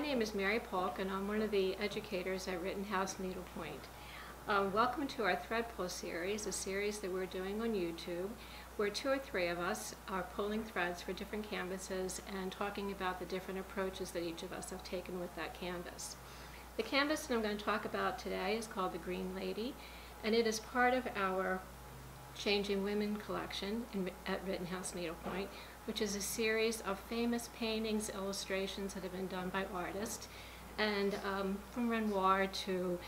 name is Mary Polk, and I'm one of the educators at Rittenhouse Needlepoint. Welcome to our thread pull series, a series that we're doing on YouTube, where 2 or 3 of us are pulling threads for different canvases and talking about the different approaches that each of us have taken with that canvas. The canvas that I'm going to talk about today is called The Green Lady, and it is part of our Changing Women collection at Rittenhouse Needlepoint, which is a series of famous paintings, illustrations that have been done by artists, and from Renoir to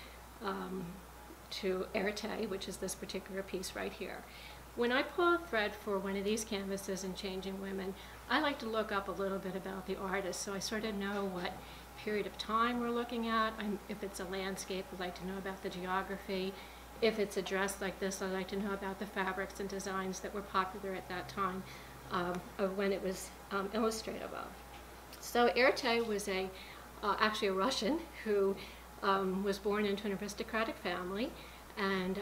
Erte, which is this particular piece right here. When I pull a thread for one of these canvases in Changing Women, I like to look up a little bit about the artist, so I sort of know what period of time we're looking at. If it's a landscape, I'd like to know about the geography. If it's a dress like this, I'd like to know about the fabrics and designs that were popular at that time of when it was illustrative of. So Erte was actually a Russian who was born into an aristocratic family, and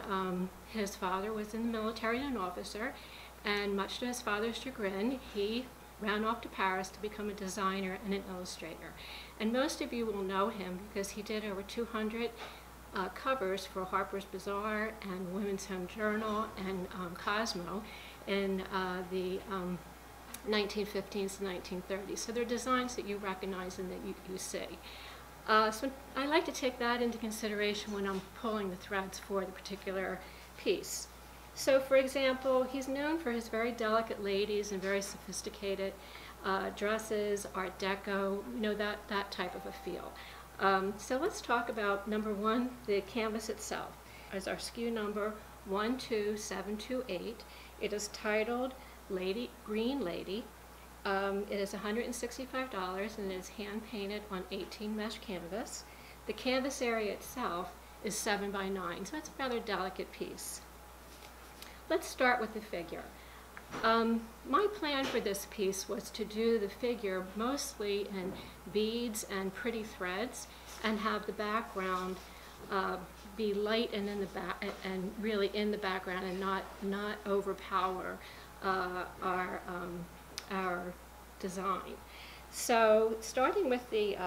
his father was in the military and an officer, and much to his father's chagrin, he ran off to Paris to become a designer and an illustrator. And most of you will know him because he did over 200 covers for Harper's Bazaar and Women's Home Journal and Cosmo in the 1915s and 1930s. So they're designs that you recognize and that you see. So I like to take that into consideration when I'm pulling the threads for the particular piece. So for example, he's known for his very delicate ladies and very sophisticated dresses, Art Deco, you know, that type of a feel. So let's talk about number 1, the canvas itself. As our SKU number 12728. It is titled Green Lady. It is $165 and it is hand painted on 18 mesh canvas. The canvas area itself is 7 by 9, so it's a rather delicate piece. Let's start with the figure. My plan for this piece was to do the figure mostly in beads and pretty threads, and have the background be light and in the back, and really in the background, and not overpower our design. So starting with the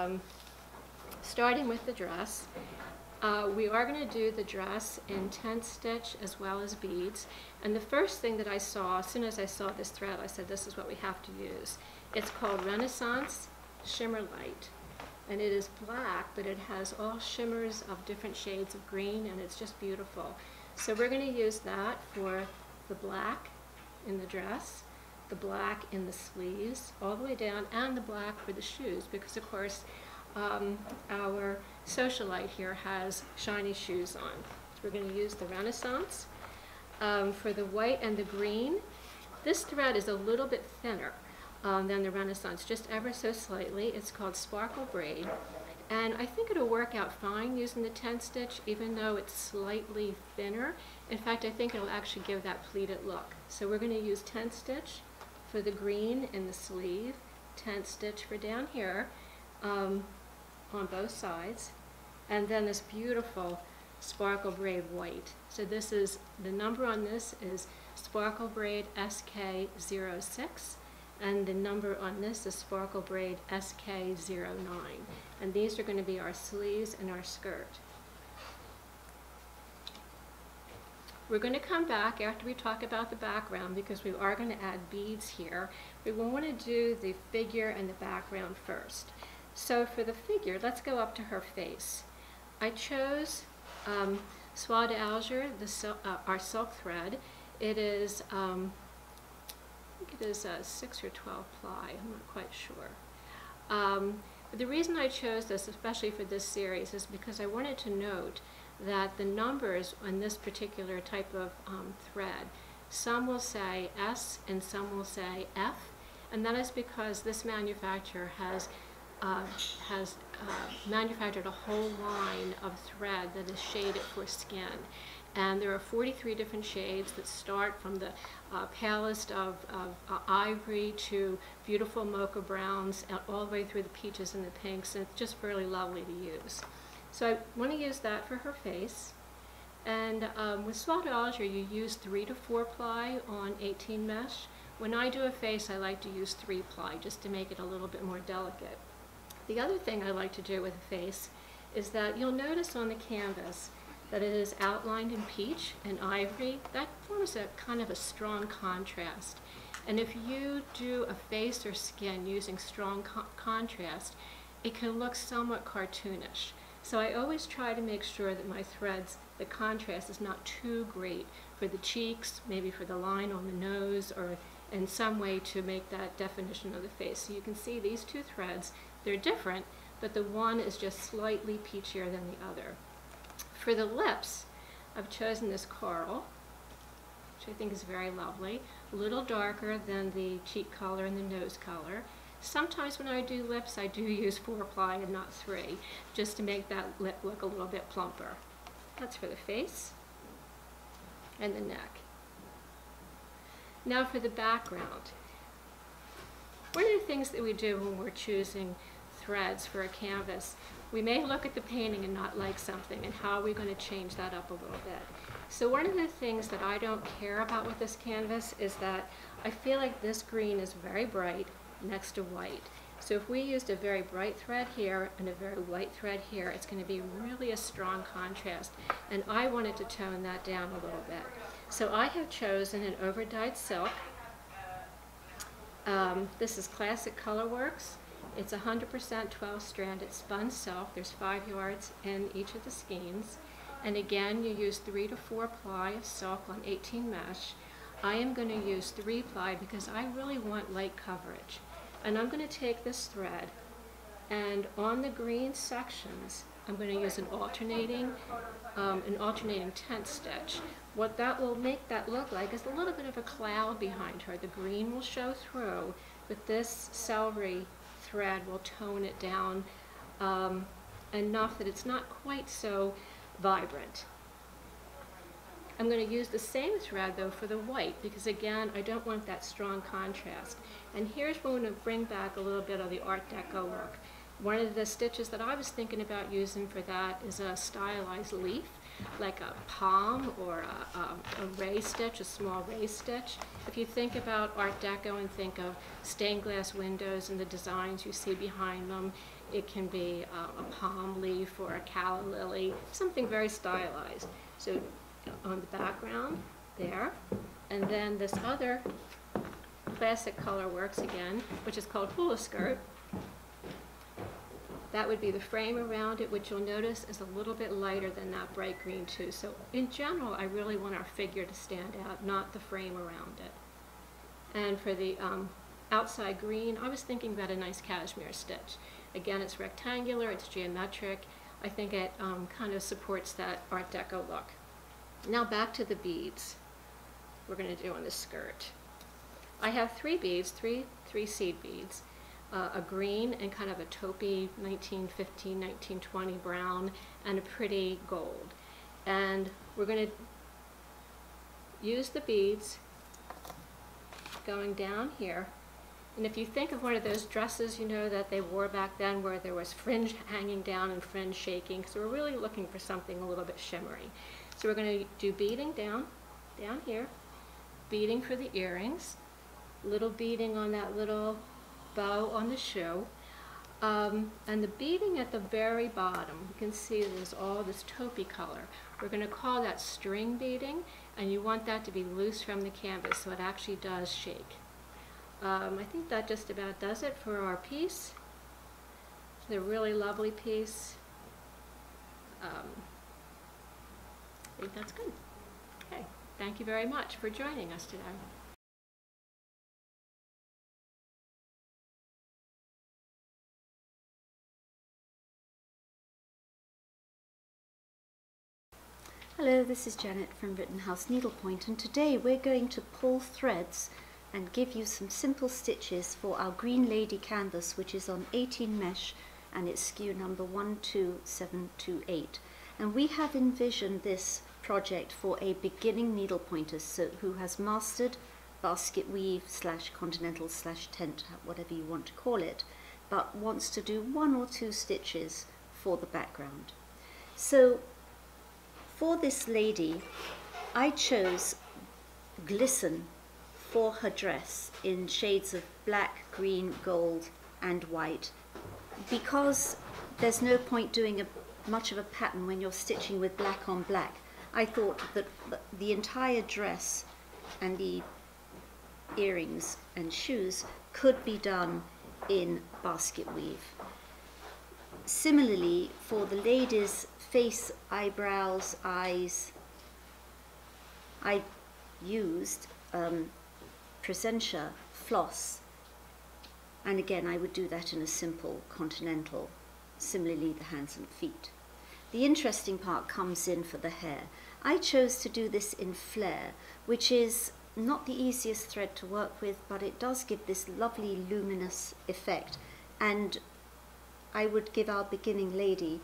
dress. We are going to do the dress in 10 stitch as well as beads. And the first thing that I saw, as soon as I saw this thread, I said this is what we have to use. It's called Renaissance Shimmer Light. And it is black, but it has all shimmers of different shades of green, and it's just beautiful. So we're going to use that for the black in the dress, the black in the sleeves, all the way down, and the black for the shoes, because of course our socialite here has shiny shoes on. So we're going to use the Renaissance. For the white and the green, this thread is a little bit thinner than the Renaissance, just ever so slightly. It's called Sparkle Braid, and I think it'll work out fine using the 10 stitch, even though it's slightly thinner. In fact, I think it'll actually give that pleated look. So we're going to use 10 stitch for the green in the sleeve, 10 stitch for down here on both sides, and then this beautiful Sparkle Braid white. So this is, the number on this is Sparkle Braid SK06, and the number on this is Sparkle Braid SK09. And these are going to be our sleeves and our skirt. We're going to come back after we talk about the background, because we are going to add beads here. We will want to do the figure and the background first. So for the figure, let's go up to her face. I chose Soie d'Alger, our silk thread. It is, I think it is 6 or 12 ply, I'm not quite sure. But the reason I chose this, especially for this series, is because I wanted to note that the numbers on this particular type of thread, some will say S and some will say F, and that is because this manufacturer has manufactured a whole line of thread that is shaded for skin. And there are 43 different shades that start from the palest of ivory to beautiful mocha browns, all the way through the peaches and the pinks, and it's just really lovely to use. So I want to use that for her face. And with Soie d'Alger, you use 3 to 4 ply on 18 mesh. When I do a face, I like to use 3 ply just to make it a little bit more delicate. The other thing I like to do with a face is that you'll notice on the canvas that it is outlined in peach and ivory. That forms a kind of a strong contrast. And if you do a face or skin using strong contrast, it can look somewhat cartoonish. So I always try to make sure that my threads, the contrast is not too great for the cheeks, maybe for the line on the nose, or in some way to make that definition of the face. So you can see these two threads, they're different, but the one is just slightly peachier than the other. For the lips, I've chosen this coral, which I think is very lovely, a little darker than the cheek color and the nose color. Sometimes when I do lips, I do use 4-ply and not 3, just to make that lip look a little bit plumper. That's for the face and the neck. Now for the background. One of the things that we do when we're choosing threads for a canvas, we may look at the painting and not like something, and how are we going to change that up a little bit. So one of the things that I don't care about with this canvas is that I feel like this green is very bright next to white. So if we used a very bright thread here and a very light thread here, it's going to be really a strong contrast, and I wanted to tone that down a little bit. So I have chosen an overdyed silk. This is Classic Colorworks. It's 100% 12-stranded spun silk. There's 5 yards in each of the skeins. And again, you use 3 to 4 ply of silk on 18 mesh. I am going to use 3 ply because I really want light coverage. And I'm going to take this thread, and on the green sections, I'm going to use an alternating tent stitch. What that will make that look like is a little bit of a cloud behind her. The green will show through, but this celery thread will tone it down enough that it's not quite so vibrant. I'm going to use the same thread though for the white, because again, I don't want that strong contrast. And here's where I'm going to bring back a little bit of the Art Deco look. One of the stitches that I was thinking about using for that is a stylized leaf, like a palm or a ray stitch, a small ray stitch. If you think about Art Deco and think of stained glass windows and the designs you see behind them, it can be a palm leaf or a calla lily, something very stylized. So on the background there, and then this other Classic Colorworks again, which is called Hula Skirt. That would be the frame around it, which you'll notice is a little bit lighter than that bright green too. So in general, I really want our figure to stand out, not the frame around it. And for the outside green, I was thinking about a nice cashmere stitch. Again, it's rectangular, it's geometric. I think it kind of supports that Art Deco look. Now back to the beads we're going to do on the skirt. I have 3 beads, three seed beads. A green and kind of a taupey 1915, 1920 brown, and a pretty gold. And we're going to use the beads going down here. And if you think of one of those dresses, you know, that they wore back then where there was fringe hanging down and fringe shaking, so we're really looking for something a little bit shimmery. So we're going to do beading down here, beading for the earrings, little beading on that little bow on the shoe, and the beading at the very bottom, you can see there's all this taupey color. We're going to call that string beading, and you want that to be loose from the canvas so it actually does shake. I think that just about does it for our piece. It's a really lovely piece. I think that's good. Okay, thank you very much for joining us today. Hello, this is Janet from Rittenhouse Needlepoint, and today we're going to pull threads and give you some simple stitches for our Green Lady canvas, which is on 18 mesh, and it's SKU number 12728. And we have envisioned this project for a beginning needlepointer who has mastered basket weave / continental / tent, whatever you want to call it, but wants to do 1 or 2 stitches for the background. So for this lady, I chose Glisten for her dress in shades of black, green, gold, and white. because there's no point doing much of a pattern when you're stitching with black on black, I thought that the entire dress and the earrings and shoes could be done in basket weave. Similarly, for the ladies' face, eyebrows, eyes, I used Presentia floss, and again I would do that in a simple continental. Similarly, the hands and feet. The interesting part comes in for the hair. I chose to do this in flare, which is not the easiest thread to work with, but it does give this lovely luminous effect, and I would give our beginning lady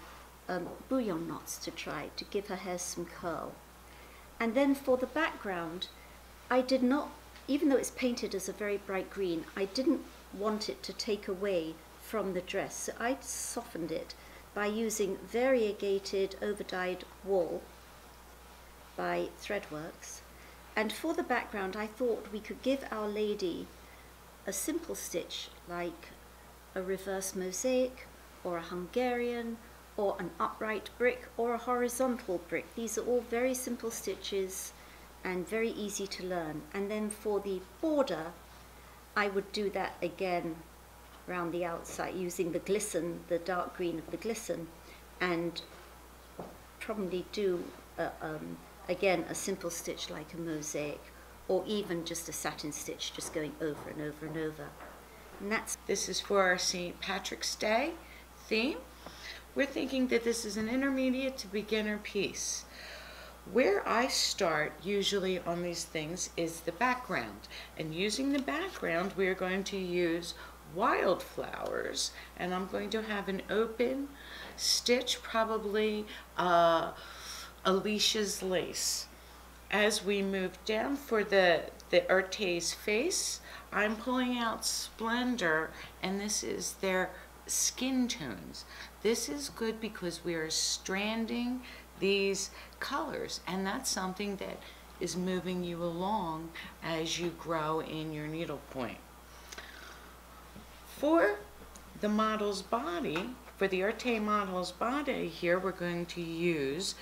bouillon knots to try to give her hair some curl. And then for the background, I did not, even though it's painted as a very bright green, I didn't want it to take away from the dress, so I softened it by using variegated over-dyed wool by Threadworks. And for the background, I thought we could give our lady a simple stitch like a reverse mosaic or a Hungarian or an upright brick or a horizontal brick. These are all very simple stitches and very easy to learn. And then for the border, I would do that again around the outside using the glisten, the dark green of the glisten, and probably do again a simple stitch like a mosaic, or even just a satin stitch just going over and over and over. And this is for our St. Patrick's Day theme. We're thinking that this is an intermediate to beginner piece. Where I start usually on these things is the background, and using the background we are going to use wildflowers, and I'm going to have an open stitch, probably Alicia's lace. As we move down for the Erte's face, I'm pulling out Splendor, and this is their skin tones. This is good because we are stranding these colors, and that's something that is moving you along as you grow in your needlepoint. For the model's body, for the Erte model's body here, we're going to use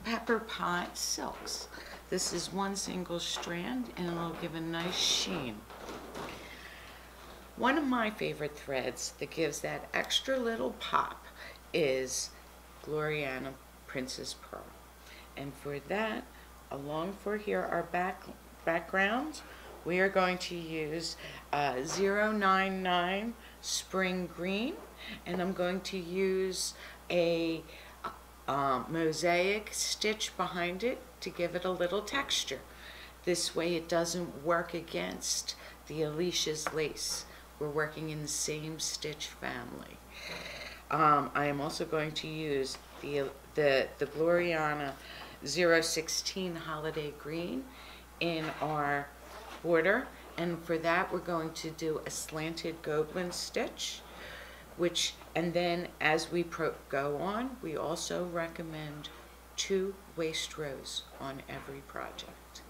Pepper Pot silks. This is one single strand, and it'll give a nice sheen. One of my favorite threads that gives that extra little pop is Gloriana Princess Pearl. And for that, along for here our background, we are going to use 099 Spring Green, and I'm going to use a mosaic stitch behind it to give it a little texture. This way it doesn't work against the Alicia's lace. We're working in the same stitch family. I am also going to use the Gloriana 016 Holiday Green in our border, and for that we're going to do a slanted Gobelin stitch, and then as we go on, we also recommend 2 waist rows on every project.